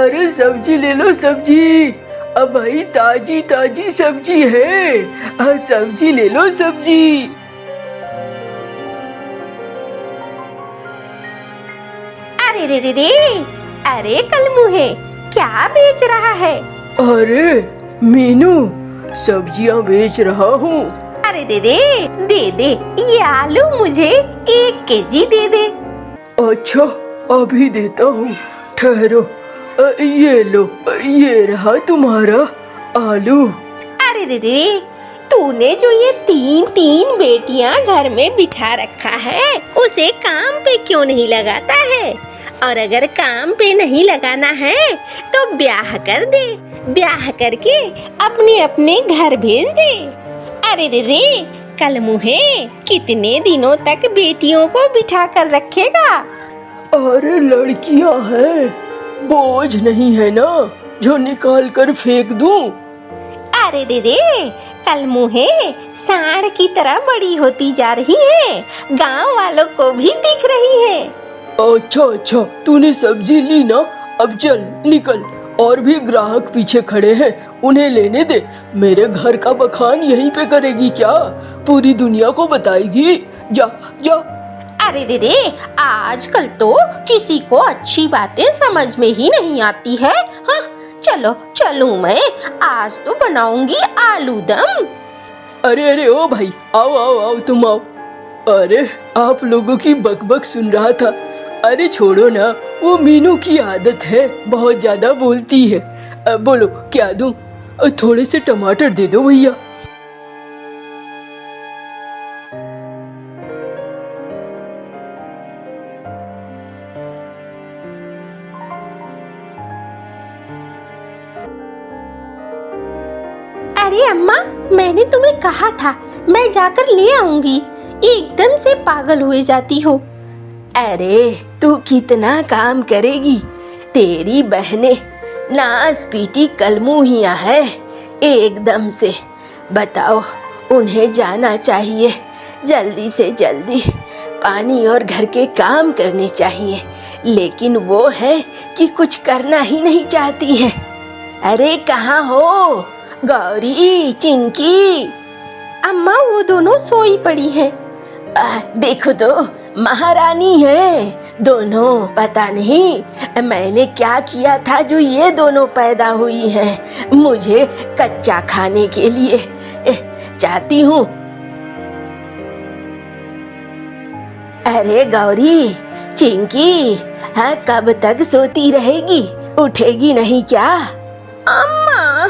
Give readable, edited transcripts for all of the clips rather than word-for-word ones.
अरे सब्जी ले लो सब्जी। अब भाई ताजी ताजी सब्जी है, सब्जी ले लो सब्जी। अरे रे रे रे, अरे कलमुहे, क्या बेच रहा है? अरे मीनू, सब्जियां बेच रहा हूँ। अरे दे दे, ये आलू मुझे 1 केजी दे दे। अच्छा अभी देता हूँ, ठहरो। ये लो, ये रहा तुम्हारा आलू। अरे दे, तूने जो ये 3 बेटियां घर में बिठा रखा है, उसे काम पे क्यों नहीं लगाता है? और अगर काम पे नहीं लगाना है तो ब्याह कर दे, ब्याह करके अपने अपने घर भेज दे। अरे रे, कलमुहे, कितने दिनों तक बेटियों को बिठा कर रखेगा? अरे लड़कियां हैं, बोझ नहीं है ना जो निकाल कर फेंक दूं। अरे रे, कलमुहे, सांड की तरह बड़ी होती जा रही है, गांव वालों को भी दिख रही है। अच्छा, तूने सब्जी ली ना, अब चल निकल। और भी ग्राहक पीछे खड़े हैं, उन्हें लेने दे। मेरे घर का बखान यहीं पे करेगी क्या? पूरी दुनिया को बताएगी। जा जा। अरे रे, आजकल तो किसी को अच्छी बातें समझ में ही नहीं आती है। हाँ, चलूं मैं, आज तो बनाऊंगी आलू दम। अरे ओ भाई, आओ तुम आओ। अरे आप लोगों की बकबक सुन रहा था। अरे छोड़ो ना, वो मीनू की आदत है, बहुत ज्यादा बोलती है। बोलो क्या दूं? थोड़े से टमाटर दे दो भैया। अरे अम्मा, मैंने तुम्हें कहा था मैं जाकर ले आऊंगी, एकदम से पागल हुए जाती हो। अरे तू कितना काम करेगी, तेरी बहनें नास पीटी कलमुहियां हैं एकदम से। बताओ, उन्हें जाना चाहिए, जल्दी से जल्दी पानी और घर के काम करने चाहिए, लेकिन वो है कि कुछ करना ही नहीं चाहती है। अरे कहाँ हो गौरी, चिंकी? अम्मा, वो दोनों सोई पड़ी हैं। देखो तो, महारानी है दोनों। पता नहीं मैंने क्या किया था जो ये दोनों पैदा हुई हैं, मुझे कच्चा खाने के लिए चाहती हूँ। अरे गौरी, चिंकी, हाँ कब तक सोती रहेगी, उठेगी नहीं क्या? अम्मा,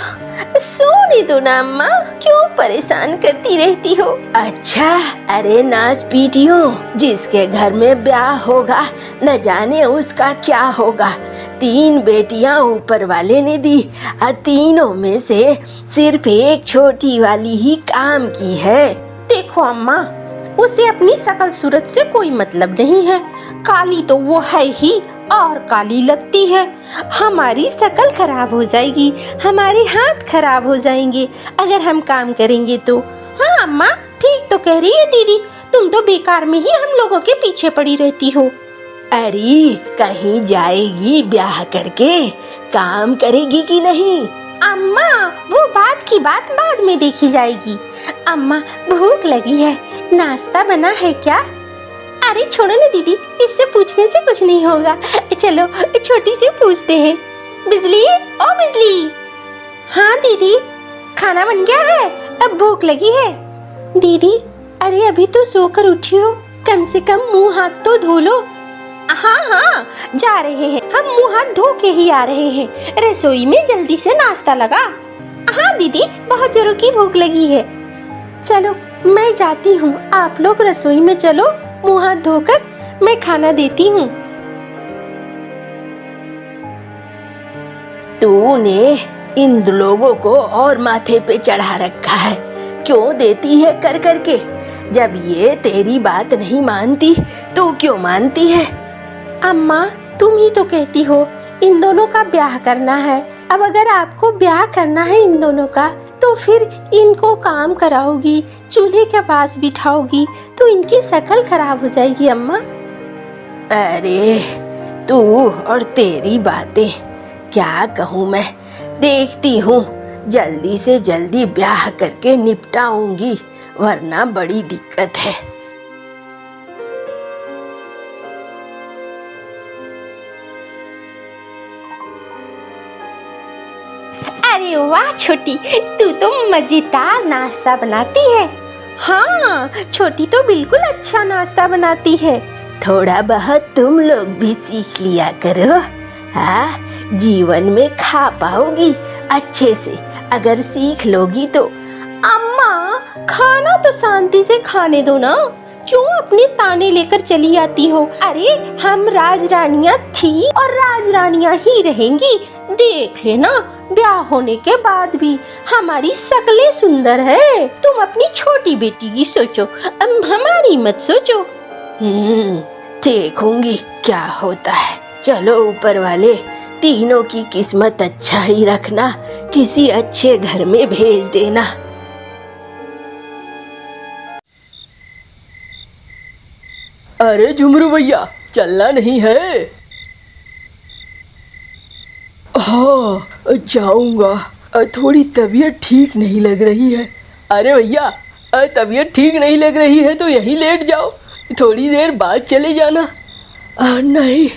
सोने दो ना अम्मा, क्यों परेशान करती रहती हो? अच्छा, अरे नास पीटियो, जिसके घर में ब्याह होगा न जाने उसका क्या होगा। 3 बेटियां ऊपर वाले ने दी, तीनों में से सिर्फ एक छोटी वाली ही काम की है। देखो अम्मा, उसे अपनी शकल सूरत से कोई मतलब नहीं है, काली तो वो है ही और काली लगती है। हमारी शकल खराब हो जाएगी, हमारे हाथ खराब हो जाएंगे अगर हम काम करेंगे तो। हाँ अम्मा, ठीक तो कह रही है दीदी, तुम तो बेकार में ही हम लोगों के पीछे पड़ी रहती हो। अरे कहीं जाएगी ब्याह करके, काम करेगी कि नहीं? अम्मा, वो बात की बात बाद में देखी जाएगी। अम्मा, भूख लगी है, नाश्ता बना है क्या? अरे छोड़ो ना दीदी, इससे पूछने से कुछ नहीं होगा, चलो छोटी से पूछते हैं। बिजली, ओ बिजली। हाँ दीदी, खाना बन गया है, अब भूख लगी है। दीदी, अरे अभी तो सोकर उठी हो, कम से कम मुंह हाथ तो धो लो। हाँ, जा रहे हैं, हम मुंह हाथ धो के ही आ रहे हैं, रसोई में जल्दी से नाश्ता लगा। हाँ दीदी, बहुत जोरों की भूख लगी है। चलो मैं जाती हूँ, आप लोग रसोई में चलो, मुंह हाथ धोकर मैं खाना देती हूँ। तूने इन लोगों को और माथे पे चढ़ा रखा है, क्यों देती है कर करके? जब ये तेरी बात नहीं मानती, तू क्यों मानती है? अम्मा, तुम ही तो कहती हो इन दोनों का ब्याह करना है। अब अगर आपको ब्याह करना है इन दोनों का, तो फिर इनको काम कराओगी, चूल्हे के पास बिठाओगी, तो इनकी शक्ल खराब हो जाएगी। अम्मा, अरे तू और तेरी बातें, क्या कहूँ मैं, देखती हूँ जल्दी से जल्दी ब्याह करके निपटाऊंगी, वरना बड़ी दिक्कत है। अरे वाह छोटी, तू तो मजेदार नाश्ता बनाती है। हाँ, छोटी तो बिल्कुल अच्छा नाश्ता बनाती है। थोड़ा बहुत तुम लोग भी सीख लिया करो। हाँ, जीवन में खा पाओगी अच्छे से अगर सीख लोगी तो। अम्मा, खाना तो शांति से खाने दो ना, क्यों अपनी ताने लेकर चली आती हो? अरे हम राजरानियां थी और राजरानियां ही रहेंगी। देख लेना, ब्याह होने के बाद भी हमारी शक्लें सुंदर है। तुम अपनी छोटी बेटी की सोचो, हमारी मत सोचो। देखूंगी क्या होता है। चलो ऊपर वाले, तीनों की किस्मत अच्छा ही रखना, किसी अच्छे घर में भेज देना। अरे झुमरू भैया, चलना नहीं है? हाँ, जाऊंगा। थोड़ी तबीयत ठीक नहीं लग रही है। अरे भैया, तबीयत ठीक नहीं लग रही है तो यहीं लेट जाओ, थोड़ी देर बाद चले जाना। नहीं,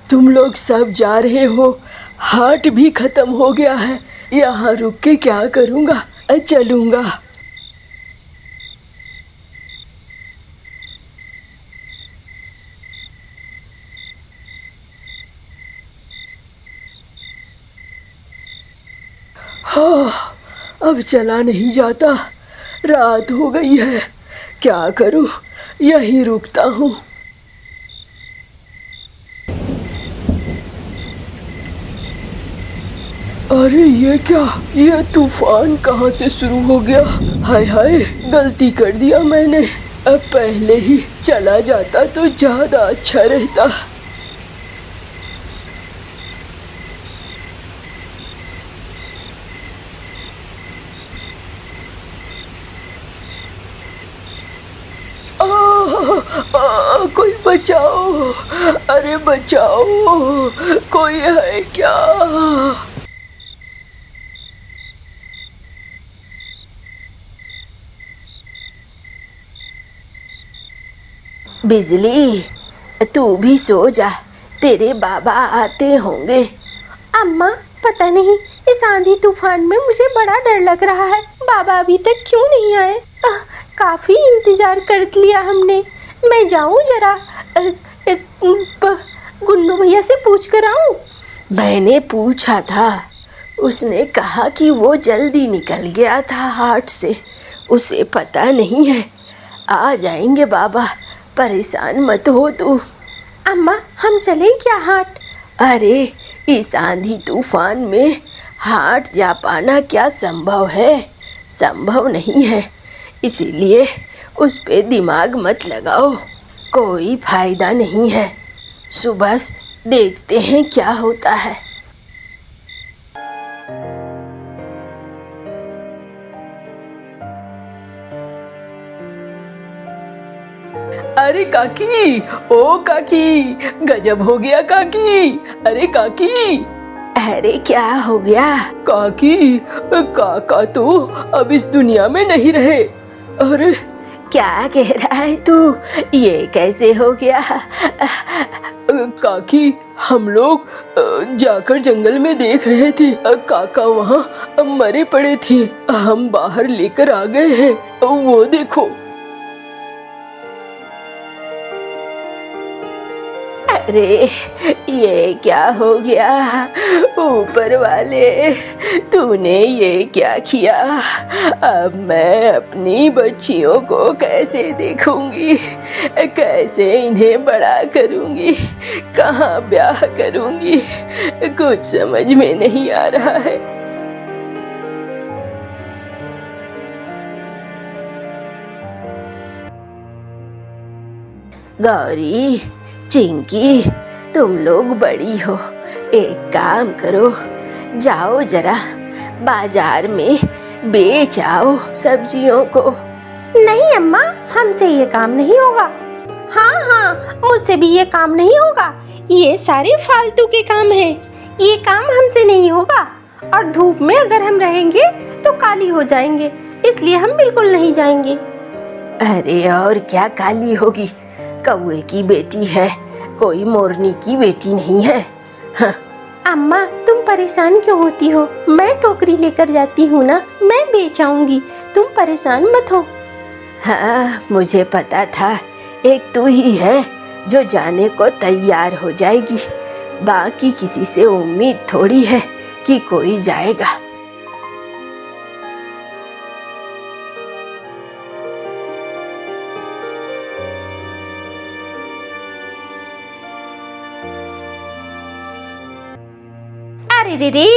तुम लोग सब जा रहे हो, हाट भी खत्म हो गया है, यहाँ रुक के क्या करूँगा, चलूँगा। हाँ, अब चला नहीं जाता, रात हो गई है, क्या करूं, यहीं रुकता हूँ। अरे ये क्या, ये तूफान कहाँ से शुरू हो गया? हाय हाय, गलती कर दिया मैंने, अब पहले ही चला जाता तो ज्यादा अच्छा रहता। कोई बचाओ, अरे बचाओ, कोई है क्या? बिजली, तू भी सो जा, तेरे बाबा आते होंगे। अम्मा, पता नहीं इस आंधी तूफान में मुझे बड़ा डर लग रहा है। बाबा अभी तक क्यों नहीं आए? काफी इंतजार कर लिया हमने। मैं जाऊं जरा गुन्नू भैया से पूछ कर आऊं? मैंने पूछा था, उसने कहा कि वो जल्दी निकल गया था हाट से, उसे पता नहीं है। आ जाएंगे बाबा, परेशान मत हो तू। अम्मा, हम चलें क्या हाट? अरे इस आंधी तूफान में हाट जा पाना क्या संभव है? संभव नहीं है, इसीलिए उस पे दिमाग मत लगाओ, कोई फायदा नहीं है। सुबह देखते हैं क्या होता है। अरे काकी, ओ काकी, गजब हो गया काकी। अरे काकी। अरे क्या हो गया? काकी, काका तो अब इस दुनिया में नहीं रहे। अरे क्या कह रहा है तू? ये कैसे हो गया? काकी, हम लोग जाकर जंगल में देख रहे थे, काका वहाँ मरे पड़े थे, हम बाहर लेकर आ गए हैं, वो देखो। अरे ये क्या हो गया? ऊपर वाले, तूने ये क्या किया? अब मैं अपनी बच्चियों को कैसे देखूंगी, कैसे इन्हें बड़ा करूंगी, कहाँ ब्याह करूंगी, कुछ समझ में नहीं आ रहा है। गौरी, चिंकी, तुम लोग बड़ी हो, एक काम करो, जाओ जरा बाजार में बेच आओ सब्जियों को। नहीं अम्मा, हमसे ये काम नहीं होगा। हाँ हाँ, मुझसे भी ये काम नहीं होगा, ये सारे फालतू के काम हैं। ये काम हमसे नहीं होगा, और धूप में अगर हम रहेंगे तो काली हो जाएंगे, इसलिए हम बिल्कुल नहीं जाएंगे। अरे और क्या काली होगी, कौवे की बेटी है, कोई मोरनी की बेटी नहीं है। हाँ। अम्मा तुम परेशान क्यों होती हो? मैं टोकरी लेकर जाती हूँ ना, मैं बेच आऊंगी, तुम परेशान मत हो। हाँ, मुझे पता था एक तू ही है जो जाने को तैयार हो जाएगी, बाकी किसी से उम्मीद थोड़ी है कि कोई जाएगा। अरे रे रे,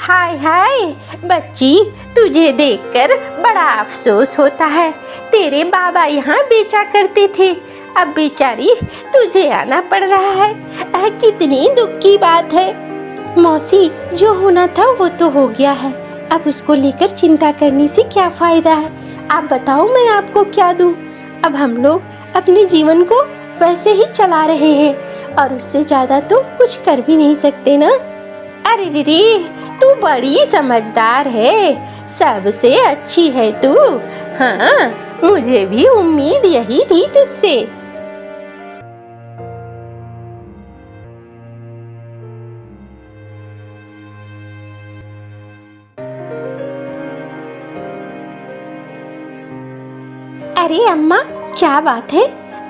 हाय हाय बच्ची, तुझे देखकर बड़ा अफसोस होता है। तेरे बाबा यहाँ बेचा करते थे, अब बेचारी तुझे आना पड़ रहा है। कितनी दुख की बात है। मौसी, जो होना था वो तो हो गया है, अब उसको लेकर चिंता करने से क्या फायदा है। आप बताओ मैं आपको क्या दूं? अब हम लोग अपने जीवन को वैसे ही चला रहे हैं, और उससे ज्यादा तो कुछ कर भी नहीं सकते ना। अरे रे, तू बड़ी समझदार है, सबसे अच्छी है तू। हाँ, मुझे भी उम्मीद यही थी तुझसे। अरे अम्मा, क्या बात है,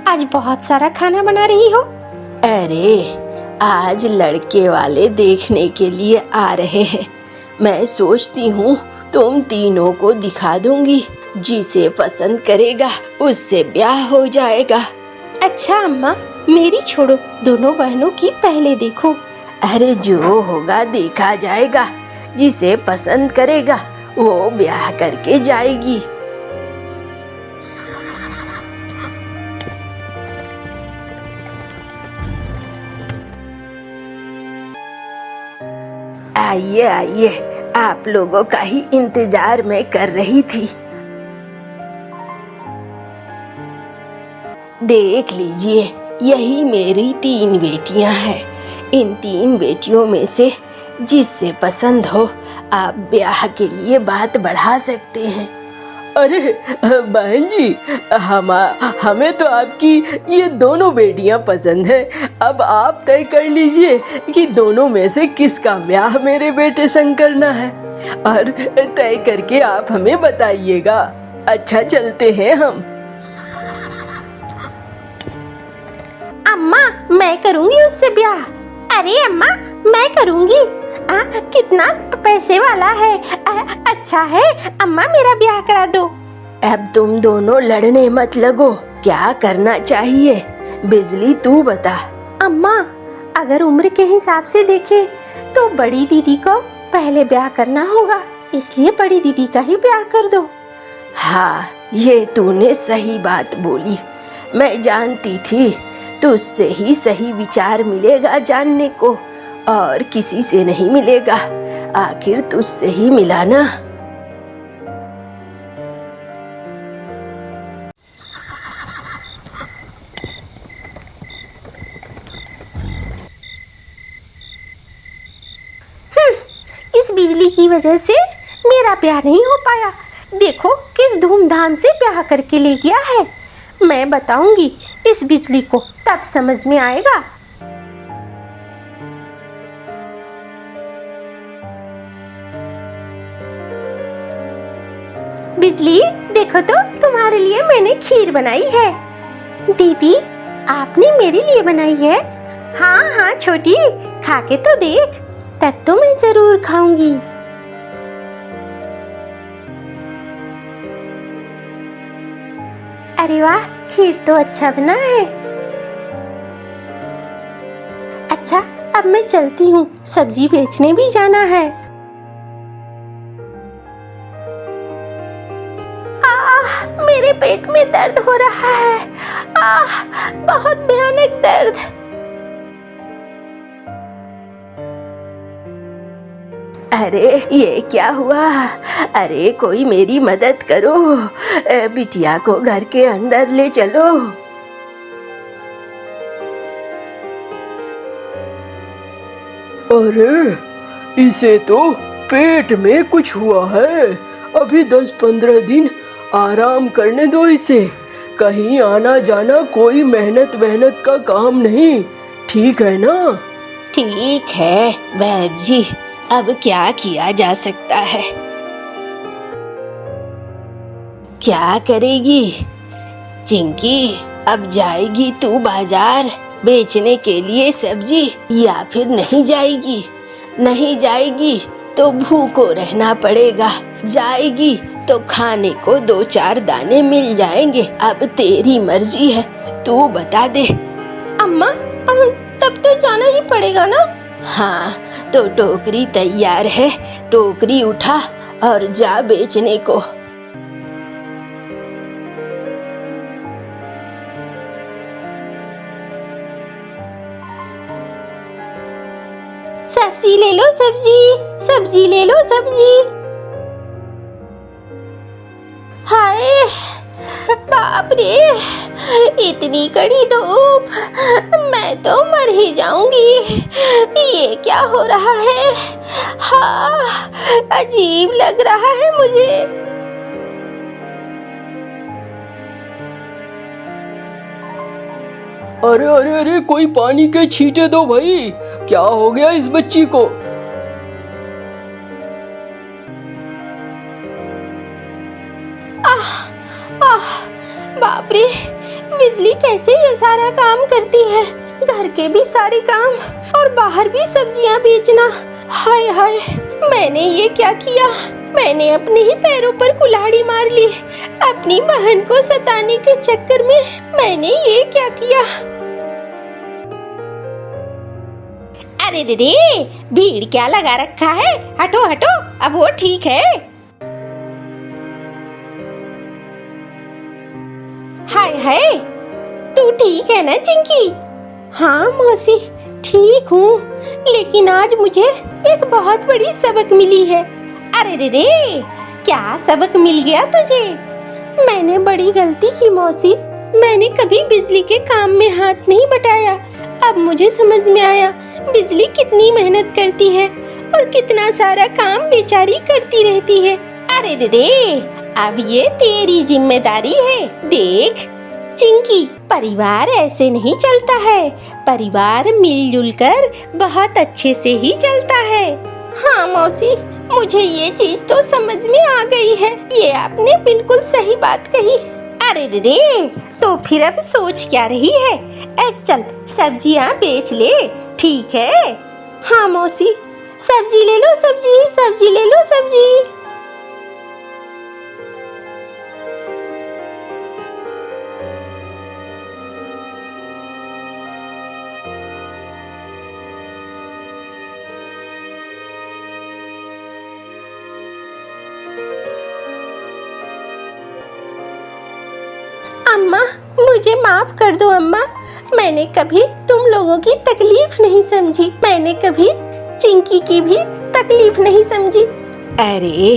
आज बहुत सारा खाना बना रही हो? अरे आज लड़के वाले देखने के लिए आ रहे हैं, मैं सोचती हूँ तुम तीनों को दिखा दूंगी, जिसे पसंद करेगा उससे ब्याह हो जाएगा। अच्छा अम्मा, मेरी छोड़ो, दोनों बहनों की पहले देखो। अरे जो होगा देखा जाएगा, जिसे पसंद करेगा वो ब्याह करके जाएगी। आइए आइए, आप लोगों का ही इंतजार मैं कर रही थी। देख लीजिए, यही मेरी 3 बेटियां हैं। इन 3 बेटियों में से जिससे पसंद हो आप ब्याह के लिए बात बढ़ा सकते हैं। अरे बहन जी, हमें तो आपकी ये दोनों बेटियां पसंद है। अब आप तय कर लीजिए कि दोनों में से किसका ब्याह मेरे बेटे संग करना है, और तय करके आप हमें बताइएगा। अच्छा, चलते हैं हम। अम्मा, मैं करूंगी उससे ब्याह। अरे अम्मा, मैं करूंगी। कितना पैसे वाला है, अच्छा है, अम्मा मेरा ब्याह करा दो। अब तुम दोनों लड़ने मत लगो, क्या करना चाहिए? बिजली तू बता। अम्मा, अगर उम्र के हिसाब से देखें तो बड़ी दीदी को पहले ब्याह करना होगा, इसलिए बड़ी दीदी का ही ब्याह कर दो। हाँ, ये तूने सही बात बोली। मैं जानती थी तुझसे ही सही विचार मिलेगा जानने को, और किसी से नहीं मिलेगा। आखिर तुझसे ही मिला ना। इस बिजली की वजह से मेरा ब्याह नहीं हो पाया। देखो किस धूमधाम से ब्याह करके ले गया है। मैं बताऊंगी इस बिजली को, तब समझ में आएगा। बिजली, देखो तो तुम्हारे लिए मैंने खीर बनाई है। दीदी, आपने मेरे लिए बनाई है? हाँ हाँ छोटी, खा के तो देख, तब तो मैं जरूर खाऊंगी। अरे वाह, खीर तो अच्छा बना है। अच्छा, अब मैं चलती हूँ, सब्जी बेचने भी जाना है। मेरे पेट में दर्द हो रहा है, बहुत भयानक दर्द। अरे ये क्या हुआ? अरे कोई मेरी मदद करो, बिटिया को घर के अंदर ले चलो। अरे इसे तो पेट में कुछ हुआ है, अभी 10-15 दिन आराम करने दो इसे। कहीं आना जाना कोई मेहनत का काम नहीं, ठीक है ना? ठीक है वैद्य जी, अब क्या किया जा सकता है? क्या करेगी चिंकी? अब जाएगी तू बाजार बेचने के लिए सब्जी, या फिर नहीं जाएगी? नहीं जाएगी तो भूखो रहना पड़ेगा, जाएगी तो खाने को 2-4 दाने मिल जाएंगे। अब तेरी मर्जी है, तू बता दे। अम्मा तब तो जाना ही पड़ेगा ना? हाँ तो टोकरी तैयार है, टोकरी उठा और जा बेचने को। सब्जी ले लो, सब्जी ले लो, सब्जी। हाय बाप रे, इतनी कड़ी धूप, मैं तो मर ही जाऊंगी। ये क्या हो रहा है? हाँ, अजीब लग रहा है मुझे। अरे अरे अरे, कोई पानी के छींटे दो भाई, क्या हो गया इस बच्ची को? बाप रे, बिजली कैसे ये सारा काम करती है? घर के भी सारे काम और बाहर भी सब्जियां बेचना। हाय हाय, मैंने ये क्या किया? मैंने अपने ही पैरों पर कुल्हाड़ी मार ली। अपनी बहन को सताने के चक्कर में मैंने ये क्या किया? अरे दीदी, भीड़ क्या लगा रखा है? हटो हटो, अब वो ठीक है। हाय हाय, तू ठीक है ना चिंकी? हाँ मौसी, ठीक हूँ, लेकिन आज मुझे एक बहुत बड़ी सबक मिली है। अरे रे, क्या सबक मिल गया तुझे? मैंने बड़ी गलती की मौसी, मैंने कभी बिजली के काम में हाथ नहीं बटाया। अब मुझे समझ में आया बिजली कितनी मेहनत करती है और कितना सारा काम बेचारी करती रहती है। अरे रे, अब ये तेरी जिम्मेदारी है। देख चिंकी, परिवार ऐसे नहीं चलता है, परिवार मिलजुल कर बहुत अच्छे से ही चलता है। हाँ मौसी, मुझे ये चीज तो समझ में आ गई है, ये आपने बिल्कुल सही बात कही। अरे रे, तो फिर अब सोच क्या रही है? चल सब्जियां बेच ले, ठीक है? हाँ मौसी, सब्जी ले लो, सब्जी ले लो, सब्जी। अम्मा, मुझे माफ कर दो अम्मा, मैंने कभी तुम लोगों की तकलीफ नहीं समझी, मैंने कभी चिंकी की भी तकलीफ नहीं समझी। अरे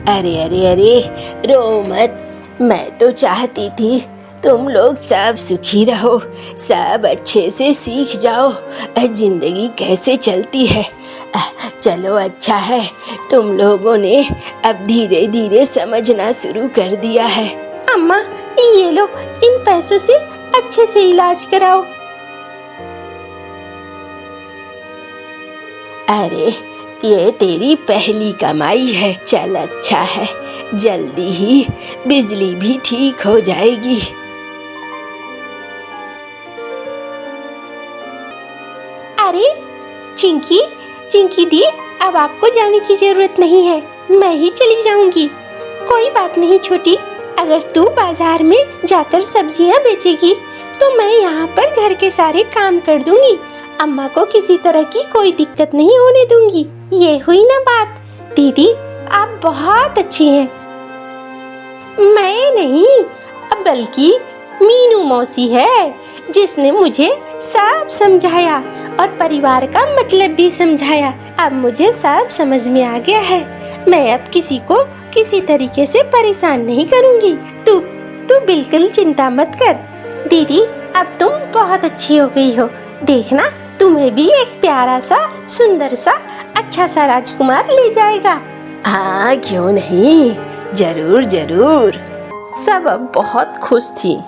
अरे अरे अरे, रो मत, मैं तो चाहती थी तुम लोग सब सुखी रहो, सब अच्छे से सीख जाओ जिंदगी कैसे चलती है। चलो अच्छा है, तुम लोगों ने अब धीरे धीरे समझना शुरू कर दिया है। अम्मा ये लो, इन पैसों से अच्छे से इलाज कराओ। अरे ये तेरी पहली कमाई है, चल अच्छा है, जल्दी ही बिजली भी ठीक हो जाएगी। अरे चिंकी दी, अब आपको जाने की जरूरत नहीं है, मैं ही चली जाऊंगी। कोई बात नहीं छोटी, अगर तू बाजार में जाकर सब्जियां बेचेगी तो मैं यहाँ पर घर के सारे काम कर दूंगी। अम्मा को किसी तरह की कोई दिक्कत नहीं होने दूंगी। ये हुई ना बात? दीदी आप बहुत अच्छी हैं। मैं नहीं, अब बल्कि मीनू मौसी है जिसने मुझे सब समझाया और परिवार का मतलब भी समझाया। अब मुझे सब समझ में आ गया है, मैं अब किसी को किसी तरीके से परेशान नहीं करूंगी। तू बिल्कुल चिंता मत कर। दीदी अब तुम बहुत अच्छी हो गई हो, देखना तुम्हें भी एक प्यारा सा, सुंदर सा, अच्छा सा राजकुमार ले जाएगा। हाँ, क्यों नहीं, जरूर जरूर। सब अब बहुत खुश थी।